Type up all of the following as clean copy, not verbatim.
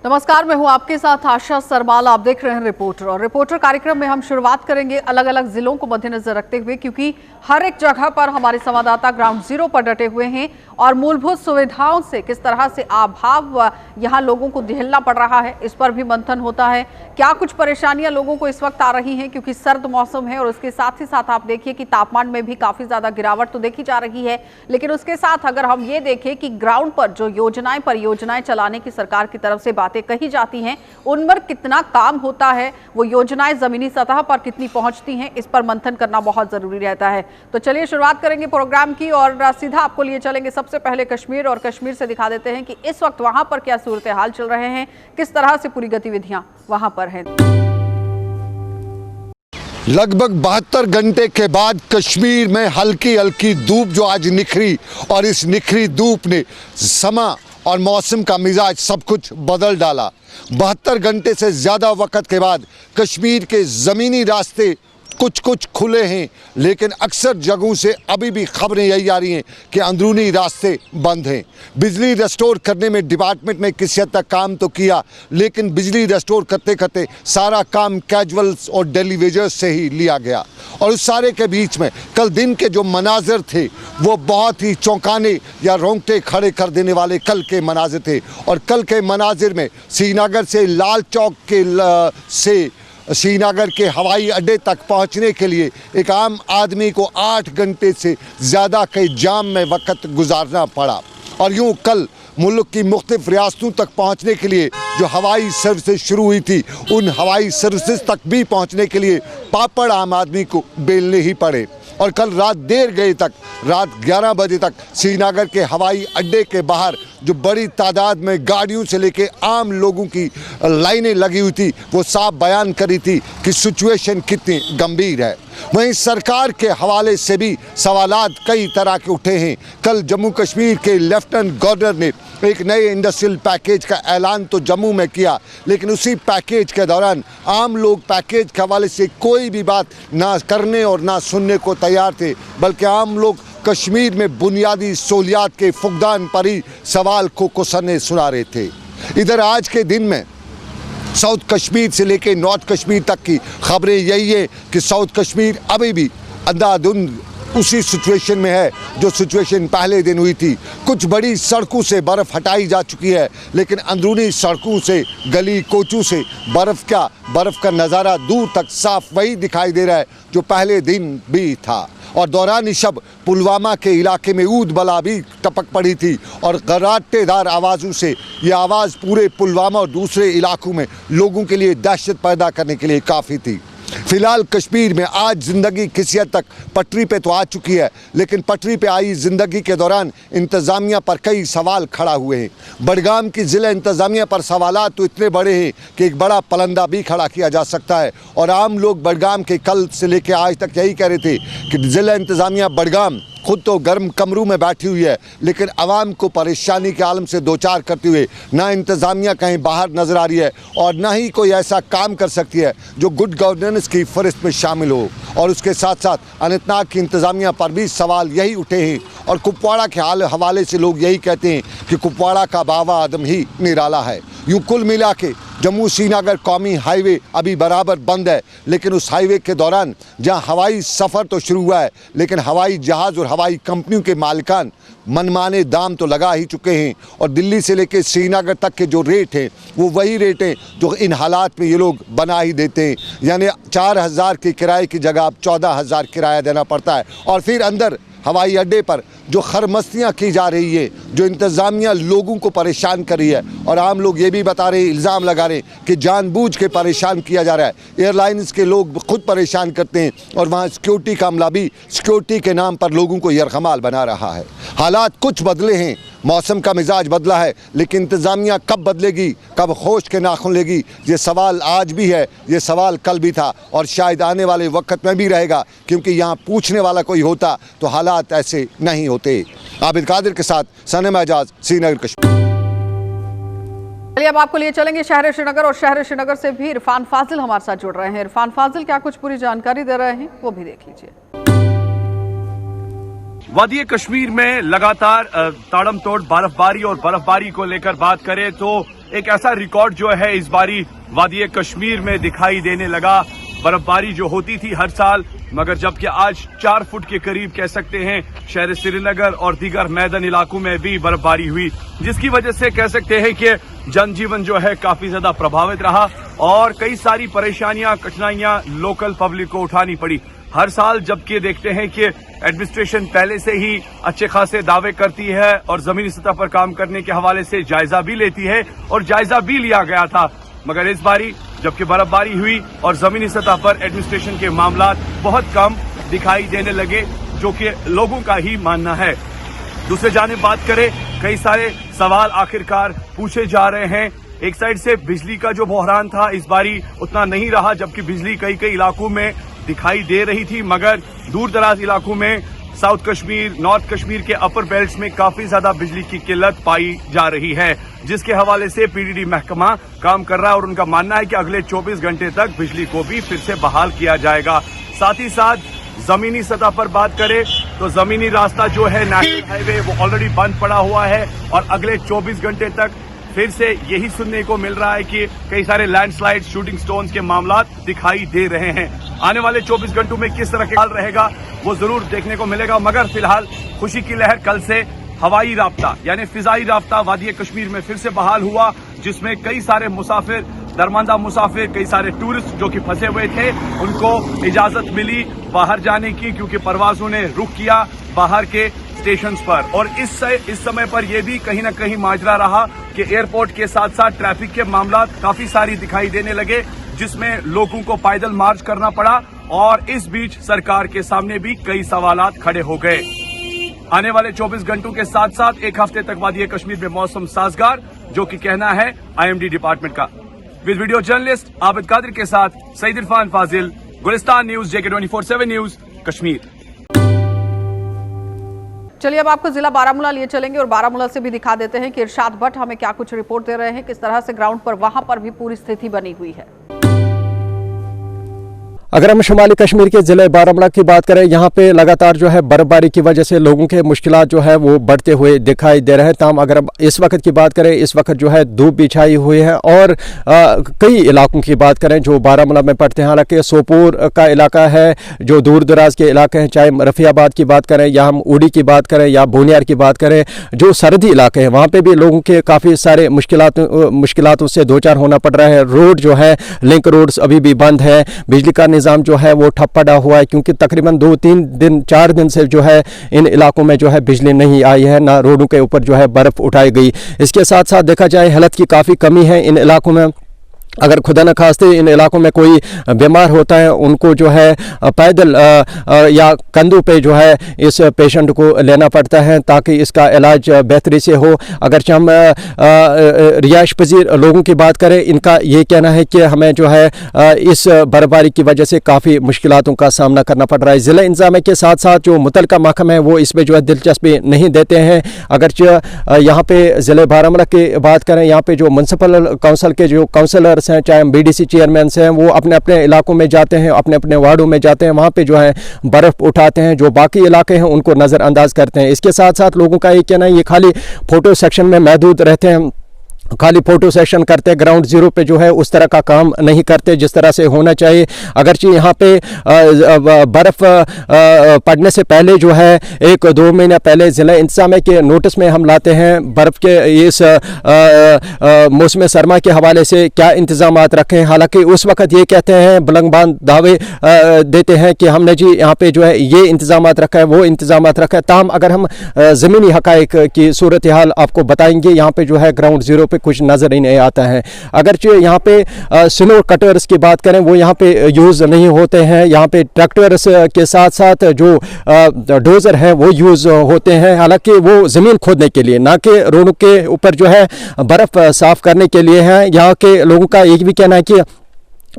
नमस्कार, मैं हूं आपके साथ आशा सरमाल। आप देख रहे हैं रिपोर्टर। और रिपोर्टर कार्यक्रम में हम शुरुआत करेंगे अलग अलग जिलों को मद्देनजर रखते हुए, क्योंकि हर एक जगह पर हमारे संवाददाता ग्राउंड जीरो पर डटे हुए हैं और मूलभूत सुविधाओं से किस तरह से अभाव यहां लोगों को झेलना पड़ रहा है, इस पर भी मंथन होता है। क्या कुछ परेशानियां लोगों को इस वक्त आ रही हैं, क्योंकि सर्द मौसम है और उसके साथ ही साथ आप देखिए कि तापमान में भी काफी ज्यादा गिरावट तो देखी जा रही है। लेकिन उसके साथ अगर हम ये देखें कि ग्राउंड पर जो योजनाएं परियोजनाएं चलाने की सरकार की तरफ से बातें कही जाती हैं, उन पर कितना काम होता है, वो योजनाएं जमीनी सतह पर कितनी पहुंचती हैं, इस पर मंथन करना बहुत जरूरी रहता है। तो चलिए शुरुआत करेंगे प्रोग्राम की और सीधा आपको लिए चलेंगे सबसे पहले कश्मीर, और कश्मीर से दिखा देते हैं कि इस वक्त वहां पर क्या सूरत हाल चल रहे हैं, किस तरह से पूरी गतिविधियां वहां पर हैं। लगभग 72 घंटे के बाद कश्मीर में हल्की हल्की धूप जो आज निखरी, और इस निखरी धूप ने समा और मौसम का मिजाज सब कुछ बदल डाला। 72 घंटे से ज़्यादा वक्त के बाद कश्मीर के ज़मीनी रास्ते कुछ कुछ खुले हैं, लेकिन अक्सर जगहों से अभी भी खबरें यही आ रही हैं कि अंदरूनी रास्ते बंद हैं। बिजली रेस्टोर करने में डिपार्टमेंट ने किसी हद तक काम तो किया, लेकिन बिजली रेस्टोर करते करते सारा काम कैजुअल्स और डेली वेजर्स से ही लिया गया। और उस सारे के बीच में कल दिन के जो मनाजिर थे वो बहुत ही चौंकाने या रोंगटे खड़े कर देने वाले कल के मनाजिर थे। और कल के मनाजिर में श्रीनगर से लाल चौक से श्रीनगर के हवाई अड्डे तक पहुंचने के लिए एक आम आदमी को 8 घंटे से ज़्यादा कई जाम में वक्त गुजारना पड़ा। और यूँ कल मुल्क की मुख्तलिफ रियासतों तक पहुंचने के लिए जो हवाई सर्विसेज शुरू हुई थी, उन हवाई सर्विसेज तक भी पहुंचने के लिए पापड़ आम आदमी को बेलने ही पड़े। और कल रात देर गए तक, रात 11 बजे तक श्रीनगर के हवाई अड्डे के बाहर जो बड़ी तादाद में गाड़ियों से लेके आम लोगों की लाइनें लगी हुई थी, वो साफ बयान करी थी कि सिचुएशन कितनी गंभीर है। वहीं सरकार के हवाले से भी सवालात कई तरह के उठे हैं। कल जम्मू कश्मीर के लेफ्टिनेंट गवर्नर ने एक नए इंडस्ट्रियल पैकेज का ऐलान तो जम्मू में किया, लेकिन उसी पैकेज के दौरान आम लोग पैकेज के हवाले से कोई भी बात ना करने और ना सुनने को तैयार थे, बल्कि आम लोग कश्मीर में बुनियादी सहूलियात के फुकदान पर ही सवाल को कुसरने सुना रहे थे। इधर आज के दिन में साउथ कश्मीर से लेके नॉर्थ कश्मीर तक की खबरें यही है कि साउथ कश्मीर अभी भी अंधाधुंध उसी सिचुएशन में है जो सिचुएशन पहले दिन हुई थी। कुछ बड़ी सड़कों से बर्फ़ हटाई जा चुकी है, लेकिन अंदरूनी सड़कों से, गली कोचों से बर्फ़ का नज़ारा दूर तक साफ वही दिखाई दे रहा है जो पहले दिन भी था। और दौरान शब पुलवामा के इलाके में ऊद बला भी टपक पड़ी थी, और गराटेदार आवाज़ों से ये आवाज़ पूरे पुलवामा और दूसरे इलाकों में लोगों के लिए दहशत पैदा करने के लिए काफ़ी थी। फिलहाल कश्मीर में आज ज़िंदगी किसी हद तक पटरी पे तो आ चुकी है, लेकिन पटरी पे आई ज़िंदगी के दौरान इंतज़ामिया पर कई सवाल खड़ा हुए हैं। बडगाम की ज़िला इंतज़ामिया पर सवालात तो इतने बड़े हैं कि एक बड़ा पलंदा भी खड़ा किया जा सकता है। और आम लोग बडगाम के कल से लेकर आज तक यही कह रहे थे कि ज़िला इंतज़ामिया बडगाम खुद तो गर्म कमरों में बैठी हुई है, लेकिन आवाम को परेशानी के आलम से दो चार करते हुए ना इंतज़ामिया कहीं बाहर नज़र आ रही है, और ना ही कोई ऐसा काम कर सकती है जो गुड गवर्नेंस की फहरिस्त में शामिल हो। और उसके साथ साथ अनंतनाग की इंतज़ामिया पर भी सवाल यही उठे हैं। और कुपवाड़ा के हवाले से लोग यही कहते हैं कि कुपवाड़ा का बाबा आदम ही निराला है। यूँ कुल मिला के जम्मू श्रीनगर कौमी हाईवे अभी बराबर बंद है, लेकिन उस हाईवे के दौरान जहां हवाई सफ़र तो शुरू हुआ है, लेकिन हवाई जहाज़ और हवाई कंपनियों के मालिकान मनमाने दाम तो लगा ही चुके हैं। और दिल्ली से लेकर श्रीनगर तक के जो रेट हैं वो वही रेट हैं जो इन हालात में ये लोग बना ही देते हैं। यानी 4000 के किराए की जगह अब 14,000 किराया देना पड़ता है। और फिर अंदर हवाई अड्डे पर जो खरमस्तियाँ की जा रही है, जो इंतज़ामिया लोगों को परेशान कर रही है, और आम लोग ये भी बता रहे हैं, इल्ज़ाम लगा रहे हैं कि जानबूझ के परेशान किया जा रहा है। एयरलाइंस के लोग खुद परेशान करते हैं, और वहाँ सिक्योरिटी का अमला भी सिक्योरिटी के नाम पर लोगों को यरगमाल बना रहा है। हालात कुछ बदले हैं, मौसम का मिजाज बदला है, लेकिन इंतज़ामिया कब बदलेगी, कब होश के नाखुन लेगी, ये सवाल आज भी है, ये सवाल कल भी था, और शायद आने वाले वक्त में भी रहेगा, क्योंकि यहाँ पूछने वाला कोई होता तो हालात ऐसे नहीं होते। आबिद कादिर के साथ सनम एजाज, श्रीनगर कश्मीर। चलिए अब आपको लिए चलेंगे शहर श्रीनगर, और शहर श्रीनगर से भी इरफान फाजिल हमारे साथ जुड़ रहे हैं। इरफान फाजिल क्या कुछ पूरी जानकारी दे रहे हैं, वो भी देख लीजिए। वादी कश्मीर में लगातार ताड़मतोड़ बर्फबारी और बर्फबारी को लेकर बात करें तो एक ऐसा रिकॉर्ड जो है इस बारी वादी कश्मीर में दिखाई देने लगा। बर्फबारी जो होती थी हर साल, मगर जबकि आज 4 फुट के करीब कह सकते हैं शहर श्रीनगर और दीगर मैदान इलाकों में भी बर्फबारी हुई, जिसकी वजह से कह सकते हैं कि जनजीवन जो है काफी ज्यादा प्रभावित रहा और कई सारी परेशानियां, कठिनाइयां लोकल पब्लिक को उठानी पड़ी। हर साल जबकि देखते हैं कि एडमिनिस्ट्रेशन पहले से ही अच्छे खासे दावे करती है और जमीनी सतह पर काम करने के हवाले से जायजा भी लेती है और जायजा भी लिया गया था, मगर इस बारी जबकि बर्फबारी हुई और जमीनी सतह पर एडमिनिस्ट्रेशन के मामला बहुत कम दिखाई देने लगे, जो कि लोगों का ही मानना है। दूसरे जानिब बात करें, कई सारे सवाल आखिरकार पूछे जा रहे हैं। एक साइड से बिजली का जो बहरान था इस बारी उतना नहीं रहा, जबकि बिजली कई कई इलाकों में दिखाई दे रही थी, मगर दूर दराज इलाकों में साउथ कश्मीर, नॉर्थ कश्मीर के अपर बेल्ट्स में काफी ज्यादा बिजली की किल्लत पाई जा रही है, जिसके हवाले से पीडीडी महकमा काम कर रहा है और उनका मानना है कि अगले 24 घंटे तक बिजली को भी फिर से बहाल किया जाएगा। साथ ही साथ जमीनी सतह पर बात करें तो जमीनी रास्ता जो है नेशनल हाईवे वो ऑलरेडी बंद पड़ा हुआ है और अगले 24 घंटे तक फिर से यही सुनने को मिल रहा है कि कई सारे लैंडस्लाइड, शूटिंग स्टोन्स के मामला दिखाई दे रहे हैं। आने वाले 24 घंटों में किस तरह का हाल रहेगा वो जरूर देखने को मिलेगा, मगर फिलहाल खुशी की लहर कल से हवाई राब्ता यानी फिजाई राब्ता वादी कश्मीर में फिर से बहाल हुआ, जिसमें कई सारे मुसाफिर, दरमांदा मुसाफिर, कई सारे टूरिस्ट जो कि फंसे हुए थे उनको इजाजत मिली बाहर जाने की, क्योंकि परवाजों ने रुख किया बाहर के स्टेशन पर। और इस समय पर यह भी कहीं ना कहीं माजरा रहा कि एयरपोर्ट के साथ साथ ट्रैफिक के मामला काफी सारी दिखाई देने लगे, जिसमें लोगों को पैदल मार्च करना पड़ा और इस बीच सरकार के सामने भी कई सवालात खड़े हो गए। आने वाले 24 घंटों के साथ साथ एक हफ्ते तक वादी कश्मीर में मौसम साजगार, जो कि कहना है IMD डिपार्टमेंट का। With video journalist Abid Qadir के साथ Syed Irfan Fazil, Gulistan news, JK 24/7 news, Kashmir. चलिए अब आपको जिला बारामूला लिए चलेंगे और बारामूला से भी दिखा देते हैं कि इरशाद भट्ट हमें क्या कुछ रिपोर्ट दे रहे हैं, किस तरह से ग्राउंड पर वहां पर भी पूरी स्थिति बनी हुई है। अगर हम शुमाली कश्मीर के ज़िले बारामूला की बात करें, यहाँ पे लगातार जो है बर्फबारी की वजह से लोगों के मुश्किलात जो है वो बढ़ते हुए दिखाई दे रहे हैं। ताम अगर हम इस वक्त की बात करें, इस वक्त जो है धूप भी छाई हुई है और कई इलाकों की बात करें जो बारामूला में पड़ते हैं, हालांकि सोपोर का इलाका है, जो दूर दराज के इलाके हैं, चाहे रफियाबाद की बात करें या हम उड़ी की बात करें या बोनियार की बात करें, जो सरहदी इलाके हैं वहाँ पर भी लोगों के काफ़ी सारे मुश्किलातों से दो चार होना पड़ रहा है। रोड जो है, लिंक रोड्स अभी भी बंद है, बिजली का निज़ाम जो है वो ठप पड़ा हुआ है, क्योंकि तकरीबन 2-3 दिन 4 दिन से जो है इन इलाकों में जो है बिजली नहीं आई है, ना रोडों के ऊपर जो है बर्फ उठाई गई। इसके साथ साथ देखा जाए हालत की काफ़ी कमी है इन इलाकों में। अगर खुदा न खास्ते इन इलाकों में कोई बीमार होता है, उनको जो है पैदल या कंधों पे जो है इस पेशेंट को लेना पड़ता है ताकि इसका इलाज बेहतरी से हो। अगर हम रिहाइश पजीर लोगों की बात करें, इनका ये कहना है कि हमें जो है इस बर्फबारी की वजह से काफ़ी मुश्किलातों का सामना करना पड़ रहा है। ज़िला इंतज़ामिया के साथ साथ जो मुतलका महकमा है वो इसमें जो है दिलचस्पी नहीं देते हैं। अगरचे यहाँ पे ज़िले बारामूला की बात करें, यहाँ पे जो म्यूनसिपल काउंसिल के जो काउंसलर हैं, चाहे BDC चेयरमैन हैं, वो अपने अपने इलाकों में जाते हैं, अपने अपने वार्डों में जाते हैं, वहाँ पे जो है बर्फ़ उठाते हैं, जो बाकी इलाके हैं उनको नज़रअंदाज करते हैं। इसके साथ साथ लोगों का ये कहना है ये खाली फ़ोटो सेक्शन में महदूद रहते हैं, खाली फ़ोटो सेशन करते, ग्राउंड ज़ीरो पे जो है उस तरह का काम नहीं करते जिस तरह से होना चाहिए। अगरचे यहाँ पे बर्फ़ पड़ने से पहले जो है 1-2 महीना पहले ज़िला इंतज़ामिया के नोटिस में हम लाते हैं बर्फ़ के इस मौसम सरमा के हवाले से क्या इंतज़ामात रखें। हालांकि उस वक्त ये कहते हैं, बुलंदबान दावे देते हैं कि हमने जी यहाँ पे जो है ये इंतज़ामात रखा है, वो इंतज़ामात रखा है। ताहम अगर हम ज़मीनी हक़ाइक़ की सूरत हाल आपको बताएंगे, यहाँ पे जो है ग्राउंड ज़ीरो कुछ नजर ही नहीं आता है। अगरचे यहाँ पे स्नो कटर्स की बात करें वो यहाँ पे यूज नहीं होते हैं, यहाँ पे ट्रैक्टर्स के साथ साथ जो डोजर है वो यूज होते हैं, हालांकि वो जमीन खोदने के लिए, ना कि रोडों के ऊपर जो है बर्फ साफ करने के लिए है। यहाँ के लोगों का एक भी कहना है कि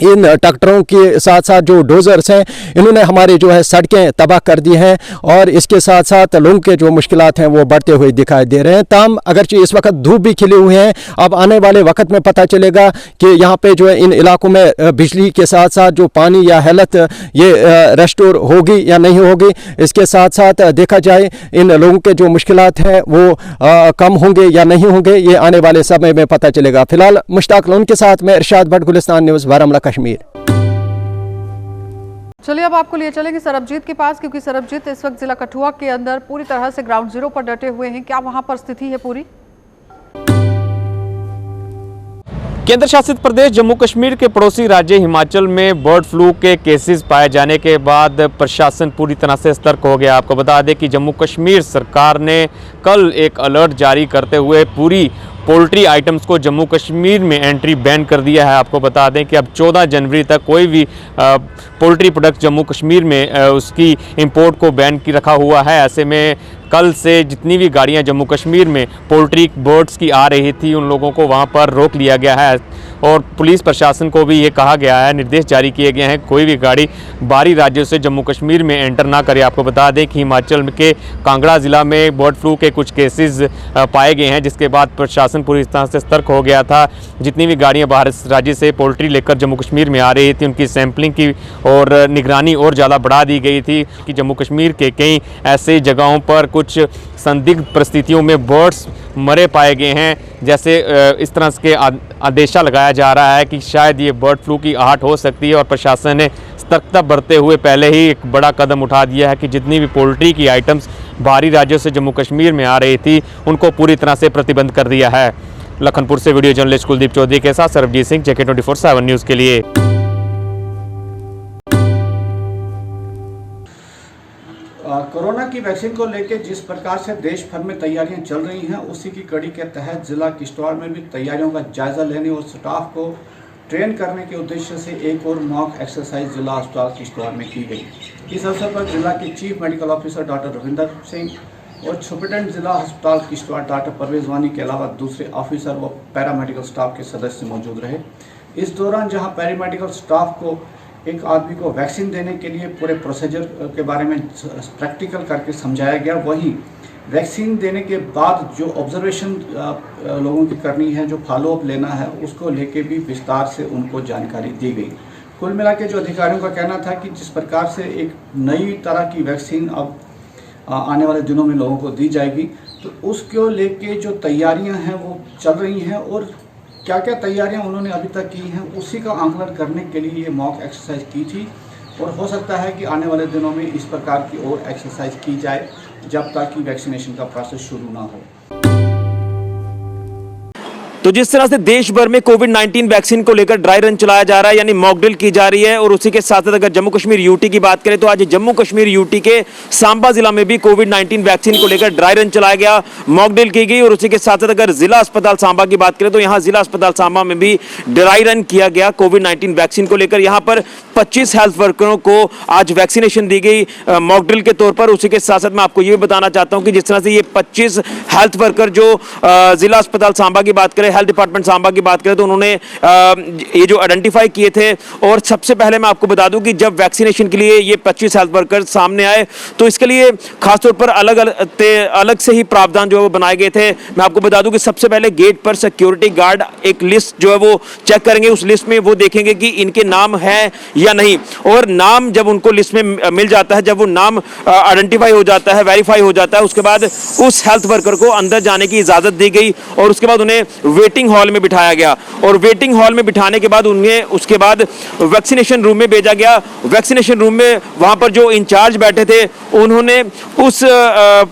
इन ट्रैक्टरों के साथ साथ जो डोजर्स हैं इन्होंने हमारी जो है सड़कें तबाह कर दी हैं और इसके साथ साथ लोगों के जो मुश्किलात हैं वो बढ़ते हुए दिखाई दे रहे हैं। ताम अगरचे इस वक्त धूप भी खिले हुए हैं, अब आने वाले वक्त में पता चलेगा कि यहाँ पे जो है इन इलाकों में बिजली के साथ साथ जो पानी या हेल्थ ये रेस्टोर होगी या नहीं होगी। इसके साथ साथ देखा जाए इन लोगों के जो मुश्किलात हैं वो कम होंगे या नहीं होंगे, ये आने वाले समय में पता चलेगा। फिलहाल मुश्ताक लोन के साथ मैं इरशाद भट्ट, गुलिस्तान न्यूज़, बारामूला, कश्मीर। चलिए अब आपको लिए चलेंगे सरबजीत के पास, क्योंकि सरबजीत इस वक्त जिला कठुआ के अंदर पूरी तरह से ग्राउंड जीरो पर डटे हुए हैं। क्या वहां पर स्थिति है पूरी? केंद्र शासित प्रदेश जम्मू कश्मीर के पड़ोसी राज्य हिमाचल में बर्ड फ्लू के केसेस पाए जाने के बाद प्रशासन पूरी तरह से सतर्क हो गया। आपको बता दें कि जम्मू कश्मीर सरकार ने कल एक अलर्ट जारी करते हुए पूरी पोल्ट्री आइटम्स को जम्मू कश्मीर में एंट्री बैन कर दिया है। आपको बता दें कि अब 14 जनवरी तक कोई भी पोल्ट्री प्रोडक्ट जम्मू कश्मीर में उसकी इंपोर्ट को बैन की रखा हुआ है। ऐसे में कल से जितनी भी गाड़ियां जम्मू कश्मीर में पोल्ट्री बर्ड्स की आ रही थी उन लोगों को वहां पर रोक लिया गया है और पुलिस प्रशासन को भी ये कहा गया है, निर्देश जारी किए गए हैं, कोई भी गाड़ी बाहरी राज्यों से जम्मू कश्मीर में एंटर ना करे। आपको बता दें कि हिमाचल के कांगड़ा ज़िला में बर्ड फ्लू के कुछ केसेस पाए गए हैं, जिसके बाद प्रशासन पूरी तरह से सतर्क हो गया था। जितनी भी गाड़ियाँ बाहर राज्य से पोल्ट्री लेकर जम्मू कश्मीर में आ रही थी उनकी सैंपलिंग की और निगरानी और ज़्यादा बढ़ा दी गई थी कि जम्मू कश्मीर के कई ऐसे जगहों पर कुछ संदिग्ध परिस्थितियों में बर्ड्स मरे पाए गए हैं। जैसे इस तरह के आदेशा लगाया जा रहा है कि शायद ये बर्ड फ्लू की आहट हो सकती है और प्रशासन ने सतर्कता बरतते हुए पहले ही एक बड़ा कदम उठा दिया है कि जितनी भी पोल्ट्री की आइटम्स बाहरी राज्यों से जम्मू कश्मीर में आ रही थी उनको पूरी तरह से प्रतिबंध कर दिया है। लखनपुर से वीडियो जर्नलिस्ट कुलदीप चौधरी के साथ सरबजीत सिंह, JK 24/7 न्यूज़ के लिए। कोरोना की वैक्सीन को लेकर जिस प्रकार से देश भर में तैयारियां चल रही हैं उसी की कड़ी के तहत जिला किश्तवाड़ में भी तैयारियों का जायजा लेने और स्टाफ को ट्रेन करने के उद्देश्य से एक और मॉक एक्सरसाइज जिला अस्पताल किश्तवाड़ में की गई। इस अवसर पर जिला के chief medical officer doctor Ravinder Singh और सुपरिटेंडेंट जिला अस्पताल किश्तवाड़ डॉक्टर परवेज वानी के अलावा दूसरे ऑफिसर व पैरामेडिकल स्टाफ के सदस्य मौजूद रहे। इस दौरान जहां पैरामेडिकल स्टाफ को एक आदमी को वैक्सीन देने के लिए पूरे प्रोसीजर के बारे में प्रैक्टिकल करके समझाया गया, वहीं वैक्सीन देने के बाद जो ऑब्जर्वेशन लोगों की करनी है, जो फॉलोअप लेना है, उसको लेके भी विस्तार से उनको जानकारी दी गई। कुल मिला के जो अधिकारियों का कहना था कि जिस प्रकार से एक नई तरह की वैक्सीन अब आने वाले दिनों में लोगों को दी जाएगी, तो उसको लेके जो तैयारियां हैं वो चल रही हैं और क्या क्या तैयारियां उन्होंने अभी तक की हैं उसी का आंकलन करने के लिए ये मॉक एक्सरसाइज की थी और हो सकता है कि आने वाले दिनों में इस प्रकार की और एक्सरसाइज की जाए जब तक कि वैक्सीनेशन का प्रोसेस शुरू ना हो। तो जिस तरह से देश भर में कोविड-19 वैक्सीन को लेकर ड्राई रन चलाया जा रहा है, यानी मॉक ड्रिल की जा रही है, और उसी के साथ साथ अगर जम्मू कश्मीर यूटी की बात करें तो आज जम्मू कश्मीर यूटी के सांबा जिला में भी कोविड-19 वैक्सीन को लेकर ड्राई रन चलाया गया, मॉक ड्रिल की गई। और उसी के साथ साथ अगर जिला अस्पताल सांबा की बात करें तो यहाँ जिला अस्पताल सांबा में भी ड्राई रन किया गया कोविड-19 वैक्सीन को लेकर। यहाँ पर 25 हेल्थ वर्करों को आज वैक्सीनेशन दी गई मॉक ड्रिल के तौर पर। उसी के साथ साथ मैं आपको ये भी बताना चाहता हूँ कि जिस तरह से ये 25 हेल्थ वर्कर जो जिला अस्पताल सांबा की बात करें, हेल्थ डिपार्टमेंट सांबा की बात करें, तो उन्होंने ये जो आइडेंटिफाई किए थे। और सबसे पहले मैं आपको बता दूं कि जब वैक्सीनेशन के लिए ये 25 हेल्थ वर्कर सामने आए तो इसके लिए खासतौर पर अलग से ही प्रावधान जो बनाए गए थे। मैं आपको बता दूं कि सबसे पहले गेट पर सिक्योरिटी गार्ड एक लिस्ट जो है वो चेक करेंगे, उस लिस्ट में वो देखेंगे कि इनके नाम है या नहीं, और नाम जब उनको लिस्ट में मिल जाता है, जब वो नाम आइडेंटिफाई हो जाता है, वेरीफाई हो जाता है, उसके बाद उस हेल्थ वर्कर को अंदर जाने की इजाजत दी गई और उसके बाद उन्हें वेटिंग हॉल में बिठाया गया। और वेटिंग हॉल में बिठाने के बाद उन्हें उसके बाद वैक्सीनेशन रूम में भेजा गया। वैक्सीनेशन रूम में वहां पर जो इंचार्ज बैठे थे उन्होंने उस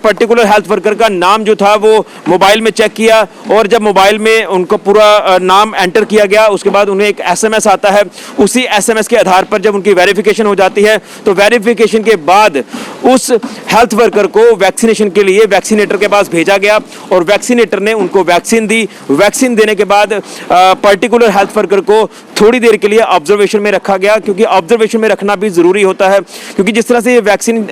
पर्टिकुलर हेल्थ वर्कर का नाम जो था वो मोबाइल में चेक किया, और जब मोबाइल में उनका पूरा नाम एंटर किया गया उसके बाद उन्हें एक SMS आता है। उसी SMS के आधार पर जब उनकी वेरिफिकेशन हो जाती है तो वेरिफिकेशन के बाद उस हेल्थ वर्कर को वैक्सीनेशन के लिए वैक्सीनेटर के पास भेजा गया और वैक्सीनेटर ने उनको वैक्सीन दी। वैक्सीन देने के बाद पर्टिकुलर हेल्थ वर्कर को थोड़ी देर के लिए ऑब्जर्वेशन में रखा गया, क्योंकि ऑब्जर्वेशन में रखना भी ज़रूरी होता है, क्योंकि जिस तरह से ये वैक्सीन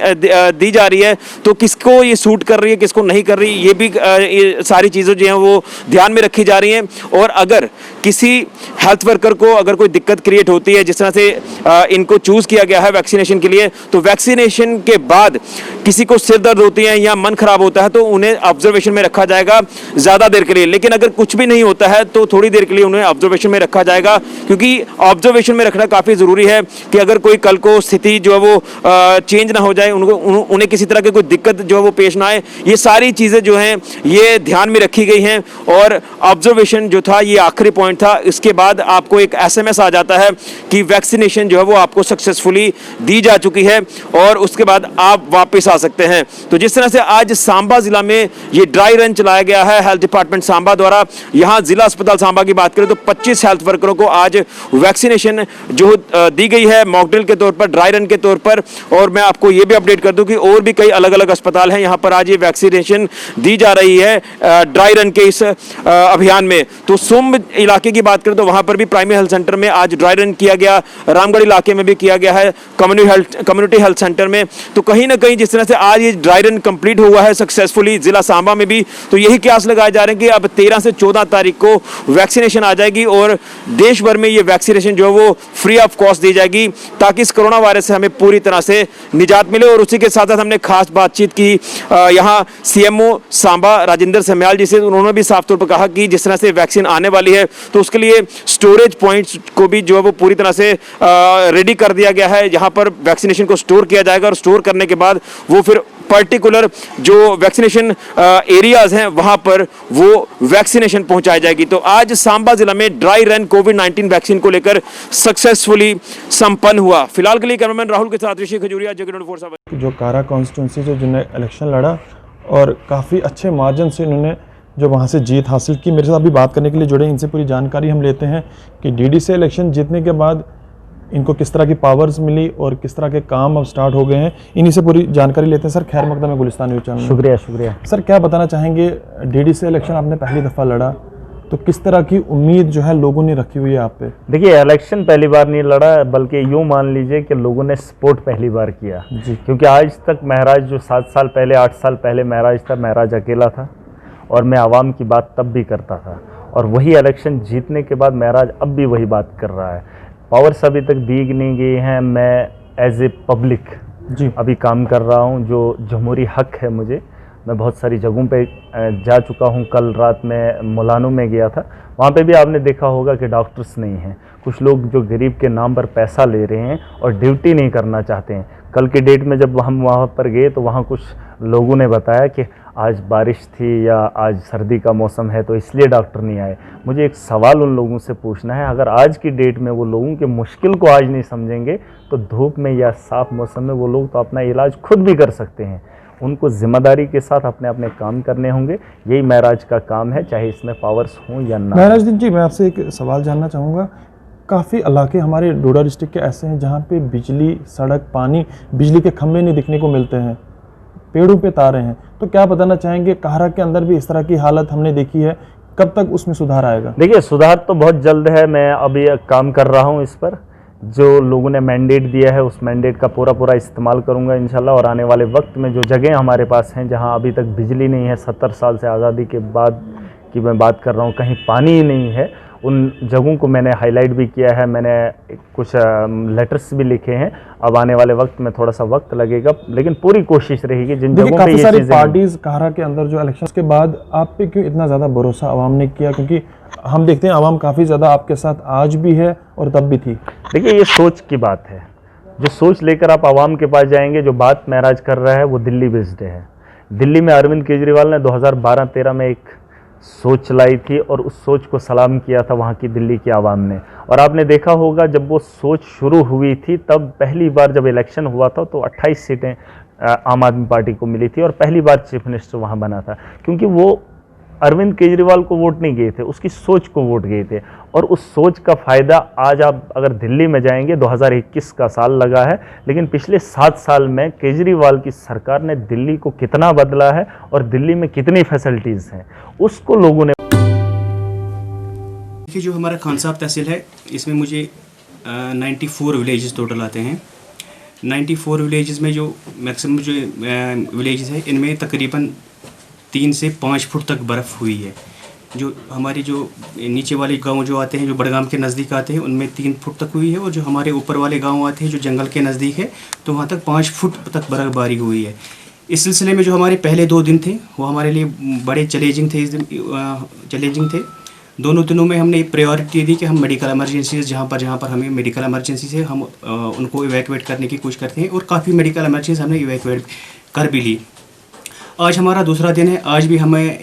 दी जा रही है तो किसको ये सूट कर रही है किसको नहीं कर रही, ये भी ये सारी चीज़ें जो हैं वो ध्यान में रखी जा रही हैं। और अगर किसी हेल्थ वर्कर को अगर कोई दिक्कत क्रिएट होती है, जिस तरह से इनको चूज़ किया गया है वैक्सीनेशन के लिए, तो वैक्सीनेशन के बाद किसी को सिर दर्द होती है या मन खराब होता है तो उन्हें ऑब्जर्वेशन में रखा जाएगा ज़्यादा देर के लिए। लेकिन अगर कुछ भी नहीं होता है तो थोड़ी देर के लिए उन्हें ऑब्जर्वेशन में रखा जाएगा, क्योंकि ऑब्जर्वेशन में रखना काफ़ी ज़रूरी है कि अगर कोई कल को स्थिति जो है वो चेंज ना हो जाए, उन्हें किसी तरह की कोई दिक्कत जो है वो पेश ना आए। ये सारी चीज़ें जो हैं ये ध्यान में रखी गई हैं। और ऑब्जर्वेशन जो था ये आखिरी पॉइंट था। इसके बाद आपको एक SMS आ जाता है कि वैक्सीनेशन जो है वो आपको सक्सेसफुली दी जा चुकी है और उसके बाद आप वापस आ सकते हैं। तो जिस तरह से आज सांबा जिला में ये ड्राई रन चलाया गया है हेल्थ डिपार्टमेंट सांबा द्वारा, यहाँ जिला अस्पताल सांबा की बात करें तो 25 हेल्थ वर्करों को आज वैक्सीनेशन जो दी गई है मॉकड्रिल के तौर पर, ड्राई रन के तौर पर। और मैं आपको ये भी अपडेट कर दूं कि और भी कई अलग अलग अस्पताल हैं यहाँ पर आज ये वैक्सीनेशन दी जा रही है ड्राई रन के इस अभियान में। तो सुंब इलाके की बात करें तो वहाँ पर भी प्राइमरी हेल्थ सेंटर में आज ड्राई रन किया गया, रामगढ़ इलाके में भी किया गया है कम्युनिटी हेल्थ सेंटर में। तो कहीं ना कहीं जिस तरह से आज ये ड्राई रन कंप्लीट हुआ है सक्सेसफुली जिला सांबा में भी, तो यही क्यास लगाए जा रहे हैं कि अब 13 से 14 तारीख को वैक्सीनेशन आ जाएगी और देश भर में ये वैक्सीनेशन जो है वो फ्री ऑफ कॉस्ट दी जाएगी, ताकि इस कोरोना वायरस से हमें पूरी तरह से निजात मिले। और उसी के साथ साथ हमने खास बातचीत की यहाँ CMO सांबा राजेंद्र सम्याल जी से। उन्होंने भी साफ तौर पर कहा कि जिस तरह से वैक्सीन आने वाली है तो उसके लिए स्टोरेज पॉइंट्स को भी जो है वो पूरी तरह से रेडी कर दिया गया है, जहाँ पर वैक्सीनेशन को स्टोर किया जाएगा और स्टोर करने के बाद वो फिर पर्टिकुलर जो वैक्सीनेशन एरियाज हैं वहां पर वो वैक्सीनेशन पहुंचाई जाएगी। तो आज सांबा जिला में ड्राई रन कोविड-19 वैक्सीन को लेकर सक्सेसफुली संपन्न हुआ। फिलहाल के लिए कैमरामैन राहुल के साथ ऋषि खजूरिया, जगह 24/7। जो कारा कॉन्स्टिट्यूंसी से जिन्होंने इलेक्शन लड़ा और काफ़ी अच्छे मार्जिन से इन्होंने जो वहाँ से जीत हासिल की, मेरे साथ अभी बात करने के लिए जुड़े, इनसे पूरी जानकारी हम लेते हैं कि DD से इलेक्शन जीतने के बाद इनको किस तरह की पावर्स मिली और किस तरह के काम अब स्टार्ट हो गए हैं, इन्हीं से पूरी जानकारी लेते हैं। सर खैर मकदम है गुलिस्तान न्यूज़ चैनल। शुक्रिया। सर क्या बताना चाहेंगे, DD से इलेक्शन आपने पहली दफ़ा लड़ा तो किस तरह की उम्मीद जो है लोगों ने रखी हुई है आप पे? देखिए, इलेक्शन पहली बार नहीं लड़ा, बल्कि यूँ मान लीजिए कि लोगों ने सपोर्ट पहली बार किया जी। क्योंकि आज तक महराज जो 7 साल पहले 8 साल पहले महराज था, महराज अकेला था और मैं आवाम की बात तब भी करता था, और वही इलेक्शन जीतने के बाद महराज अब भी वही बात कर रहा है। पावर्स अभी तक दी नहीं गई हैं, मैं एज ए पब्लिक जी अभी काम कर रहा हूं, जो जमहूरी हक है मुझे। मैं बहुत सारी जगहों पे जा चुका हूं। कल रात में मुलानो में गया था, वहाँ पे भी आपने देखा होगा कि डॉक्टर्स नहीं हैं, कुछ लोग जो गरीब के नाम पर पैसा ले रहे हैं और ड्यूटी नहीं करना चाहते हैं। कल की डेट में जब हम वहाँ पर गए तो वहाँ कुछ लोगों ने बताया कि आज बारिश थी या आज सर्दी का मौसम है तो इसलिए डॉक्टर नहीं आए। मुझे एक सवाल उन लोगों से पूछना है, अगर आज की डेट में वो लोगों के मुश्किल को आज नहीं समझेंगे तो धूप में या साफ मौसम में वो लोग तो अपना इलाज खुद भी कर सकते हैं। उनको जिम्मेदारी के साथ अपने अपने काम करने होंगे, यही महराज का काम है, चाहे इसमें पावर्स हों या ना। महराज जी, मैं आपसे एक सवाल जानना चाहूँगा। काफ़ी इलाके हमारे डोडा डिस्ट्रिक्ट के ऐसे हैं जहाँ पे बिजली, सड़क, पानी, बिजली के खंभे नहीं दिखने को मिलते हैं, पेड़ों पे तारे हैं, तो क्या बताना चाहेंगे काहरा के अंदर भी इस तरह की हालत हमने देखी है, कब तक उसमें सुधार आएगा? देखिए, सुधार तो बहुत जल्द है। मैं अभी काम कर रहा हूँ इस पर, जो लोगों ने मैंडेट दिया है उस मैंडेट का पूरा इस्तेमाल करूँगा इंशाल्लाह। और आने वाले वक्त में जो जगह हमारे पास हैं जहाँ अभी तक बिजली नहीं है, 70 साल से आज़ादी के बाद की मैं बात कर रहा हूँ, कहीं पानी ही नहीं है, उन जगहों को मैंने हाईलाइट भी किया है, मैंने कुछ लेटर्स भी लिखे हैं। अब आने वाले वक्त में थोड़ा सा वक्त लगेगा, लेकिन पूरी कोशिश रहेगी जिन जगहों पे ये काफ़ी सारी पार्टीज काहरा के अंदर जो इलेक्शंस के बाद आप पे क्यों इतना ज़्यादा भरोसा आवाम ने किया? क्योंकि हम देखते हैं आवाम काफ़ी ज़्यादा आपके साथ आज भी है और तब भी थी। देखिए, ये सोच की बात है, जो सोच लेकर आप आवाम के पास जाएंगे, जो बात महराज कर रहा है वो दिल्ली बेस्ड है। दिल्ली में अरविंद केजरीवाल ने 2012-13 में एक सोच लाई थी और उस सोच को सलाम किया था वहाँ की दिल्ली की आवाम ने। और आपने देखा होगा जब वो सोच शुरू हुई थी तब पहली बार जब इलेक्शन हुआ था तो 28 सीटें आम आदमी पार्टी को मिली थी और पहली बार चीफ मिनिस्टर वहाँ बना था, क्योंकि वो अरविंद केजरीवाल को वोट नहीं गए थे, उसकी सोच को वोट गए थे। और उस सोच का फ़ायदा आज आप अगर दिल्ली में जाएंगे, 2021 का साल लगा है, लेकिन पिछले 7 साल में केजरीवाल की सरकार ने दिल्ली को कितना बदला है और दिल्ली में कितनी फैसिलिटीज़ हैं, उसको लोगों ने। देखिए, जो हमारा खान साहब तहसील है, इसमें मुझे 94 विलेजेस टोटल आते हैं। 94 विलेजेस में जो मैक्सिमम जो विलेजेस है, इनमें तकरीबन 3 से 5 फुट तक बर्फ़ हुई है। जो हमारे जो नीचे वाले गांव जो आते हैं, जो बड़गाम के नज़दीक आते हैं, उनमें 3 फुट तक हुई है। और जो हमारे ऊपर वाले गांव आते हैं, जो जंगल के नज़दीक है, तो वहाँ तक 5 फुट तक बर्फ़बारी हुई है। इस सिलसिले में जो हमारे पहले 2 दिन थे, वो हमारे लिए बड़े चैलेंजिंग थे। दोनों दिनों में हमने प्रायोरिटी दी कि हम मेडिकल इमरजेंसीज जहाँ पर हमें मेडिकल इमरजेंसी से हम उनको इवैक्यूएट करने की कोशिश करते हैं, और काफ़ी मेडिकल इमरजेंसी हमने इवैक्यूएट कर भी ली। आज हमारा दूसरा दिन है। आज भी हमें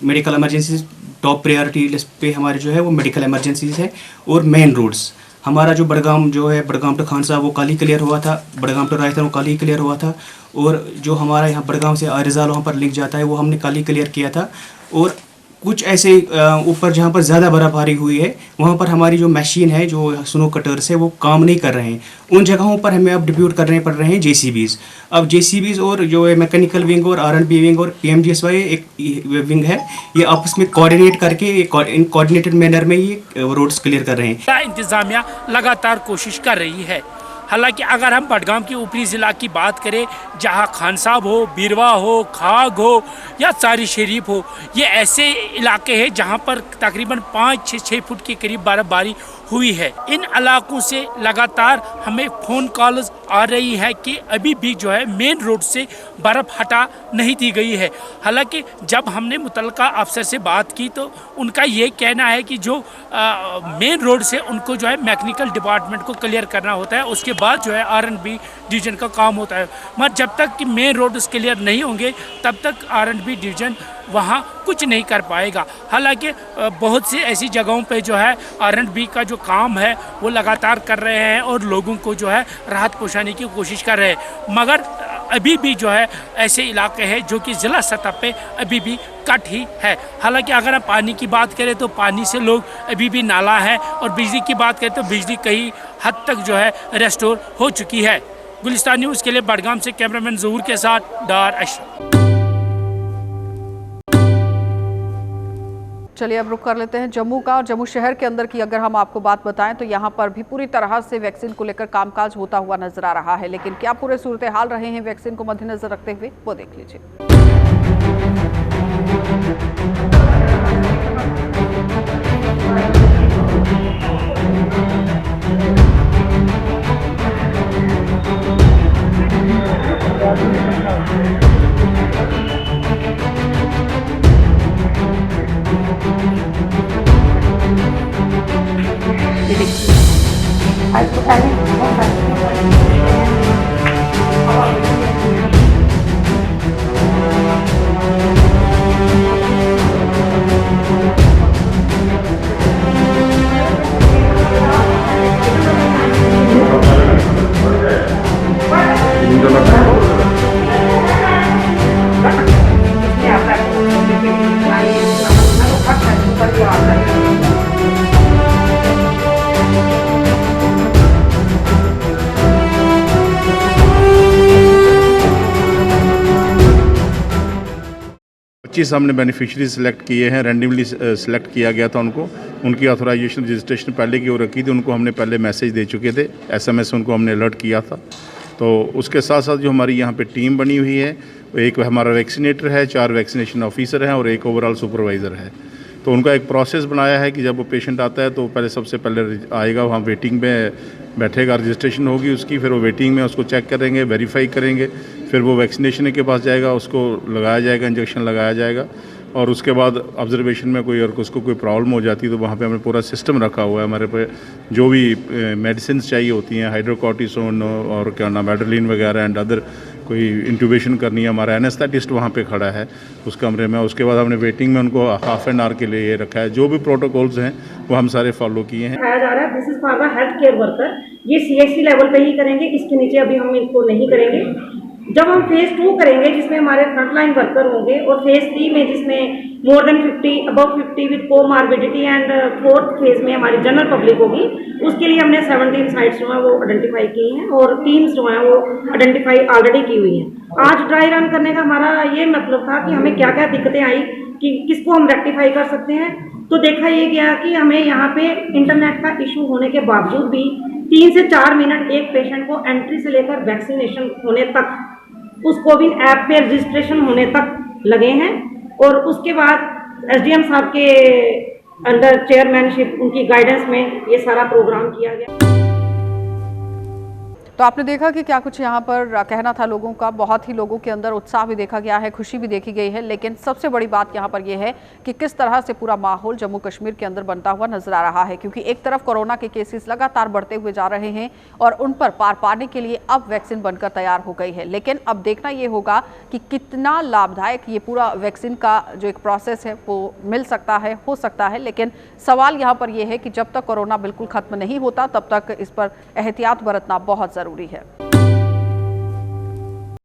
medical emergency top priority list पे हमारे जो है वो मेडिकल इमरजेंसीज है। और मेन रोड्स हमारा जो बड़गाम जो है, बड़गाम टू खान साहब वो कल ही क्लियर हुआ था, बड़गाम टू रायता वो कल ही क्लियर हुआ था। और जो हमारा यहाँ बड़गाम से आरिजाल वहाँ पर लिंक जाता है, वो हमने कल ही क्लियर किया था। और कुछ ऐसे ऊपर जहाँ पर ज़्यादा बर्फ़बारी हुई है, वहाँ पर हमारी जो मशीन है, जो स्नो कटर्स है, वो काम नहीं कर रहे हैं। उन जगहों पर हमें अब डिप्यूट करने पड़ रहे हैं JCBs। अब JCBs और जो है मैकेनिकल विंग और R&B विंग और PMGSY एक विंग है, ये आपस में कोऑर्डिनेट करके इन कोऑर्डिनेटेड मैनर में ये रोड्स क्लियर कर रहे हैं। इंतज़ामिया लगातार कोशिश कर रही है। हालांकि अगर हम बडगाम के ऊपरी ज़िला की बात करें, जहां खान साहब हो, बीरवा हो, खाग हो या सारी शरीफ हो, ये ऐसे इलाके हैं जहां पर तकरीबन 5-6 फुट के करीब बर्फबारी हुई है। इन इलाकों से लगातार हमें फ़ोन कॉल्स आ रही है कि अभी भी जो है मेन रोड से बर्फ़ हटा नहीं दी गई है। हालांकि जब हमने मुतल्लिका अफसर से बात की तो उनका ये कहना है कि जो मेन रोड से उनको जो है मैकेनिकल डिपार्टमेंट को क्लियर करना होता है, उसके बाद जो है R&B डिवीज़न का काम होता है। मगर जब तक कि मेन रोड क्लियर नहीं होंगे, तब तक R&B डिवीज़न वहाँ कुछ नहीं कर पाएगा। हालांकि बहुत सी ऐसी जगहों पे जो है R&B का जो काम है वो लगातार कर रहे हैं और लोगों को जो है राहत पहुँचाने की कोशिश कर रहे हैं। मगर अभी भी जो है ऐसे इलाके हैं जो कि ज़िला सतह पे अभी भी कट ही है। हालांकि अगर हम पानी की बात करें तो पानी से लोग अभी भी नाला है, और बिजली की बात करें तो बिजली कई हद तक जो है रेस्टोर हो चुकी है। गुलिस्तान न्यूज़ के लिए बडगाम से कैमरामैन ज़हूर के साथ डार अशरफ। चलिए अब रुक कर लेते हैं जम्मू का। और जम्मू शहर के अंदर की अगर हम आपको बात बताएं तो यहाँ पर भी पूरी तरह से वैक्सीन को लेकर कामकाज होता हुआ नजर आ रहा है। लेकिन क्या पूरे सूरत हाल रहे हैं वैक्सीन को मद्देनजर रखते हुए, वो देख लीजिए। हमने बेनिफिशरी सेलेक्ट किए हैं, रैंडमली सेलेक्ट किया गया था उनको। उनकी ऑथराइजेशन रजिस्ट्रेशन पहले की हो रखी थी, उनको हमने पहले मैसेज दे चुके थे, SMS उनको हमने अलर्ट किया था। तो उसके साथ साथ जो हमारी यहाँ पे टीम बनी हुई है, एक हमारा वैक्सीनेटर है, 4 वैक्सीनेशन ऑफिसर हैं और एक ओवरऑल सुपरवाइज़र है। तो उनका एक प्रोसेस बनाया है कि जब वो पेशेंट आता है तो पहले सबसे पहले आएगा, वहाँ वेटिंग में बैठेगा, रजिस्ट्रेशन होगी उसकी, फिर वो वेटिंग में उसको चेक करेंगे, वेरीफाई करेंगे, फिर वो वैक्सीनेशन के पास जाएगा, उसको लगाया जाएगा, इंजेक्शन लगाया जाएगा। और उसके बाद ऑब्जर्वेशन में कोई और उसको कोई प्रॉब्लम हो जाती है तो वहाँ पे हमने पूरा सिस्टम रखा हुआ है। हमारे पे जो भी मेडिसिन चाहिए होती हैं, हाइड्रोकॉर्टिसोन और क्या नाम एड्रेलिन वगैरह एंड अदर, कोई इंट्यूबेशन करनी है, हमारा एनेस्थेटिस्ट वहाँ पे खड़ा है उस कमरे में। उसके बाद हमने वेटिंग में उनको हाफ एन आवर के लिए ये रखा है। जो भी प्रोटोकॉल्स हैं वो हम सारे फॉलो किए हैं। दिखाया जा रहा है, this is for the health care worker. ये CHC लेवल पे ही करेंगे, इसके नीचे अभी हम इनको नहीं करेंगे। जब हम फेज़ 2 करेंगे जिसमें हमारे फ्रंटलाइन वर्कर होंगे, और फेज़ 3 में जिसमें more than 50 above 50 with comorbidity and fourth phase में हमारी जनरल पब्लिक होगी। उसके लिए हमने 17 साइट्स जो है वो आइडेंटिफाई की हैं और टीम्स जो है वो आइडेंटिफाई ऑलरेडी की हुई हैं। आज ड्राई रन करने का हमारा ये मतलब था कि हमें क्या क्या दिक्कतें आई, कि किसको हम रेक्टिफाई कर सकते हैं। तो देखा ये गया कि हमें यहाँ पे इंटरनेट का इशू होने के बावजूद भी 3 से 4 मिनट एक पेशेंट को एंट्री से लेकर वैक्सीनेशन होने तक, उस कोविन ऐप पे रजिस्ट्रेशन होने तक लगे हैं। और उसके बाद एसडीएम साहब के अंडर चेयरमैनशिप, उनकी गाइडेंस में ये सारा प्रोग्राम किया गया। तो आपने देखा कि क्या कुछ यहाँ पर कहना था लोगों का। बहुत ही लोगों के अंदर उत्साह भी देखा गया है, खुशी भी देखी गई है, लेकिन सबसे बड़ी बात यहाँ पर यह है कि किस तरह से पूरा माहौल जम्मू कश्मीर के अंदर बनता हुआ नजर आ रहा है। क्योंकि एक तरफ कोरोना के केसेस लगातार बढ़ते हुए जा रहे हैं और उन पर पार पाने के लिए अब वैक्सीन बनकर तैयार हो गई है। लेकिन अब देखना ये होगा कि कितना लाभदायक ये पूरा वैक्सीन का जो एक प्रोसेस है वो मिल सकता है, हो सकता है। लेकिन सवाल यहाँ पर यह है कि जब तक कोरोना बिल्कुल खत्म नहीं होता तब तक इस पर एहतियात बरतना बहुत जरूरी है।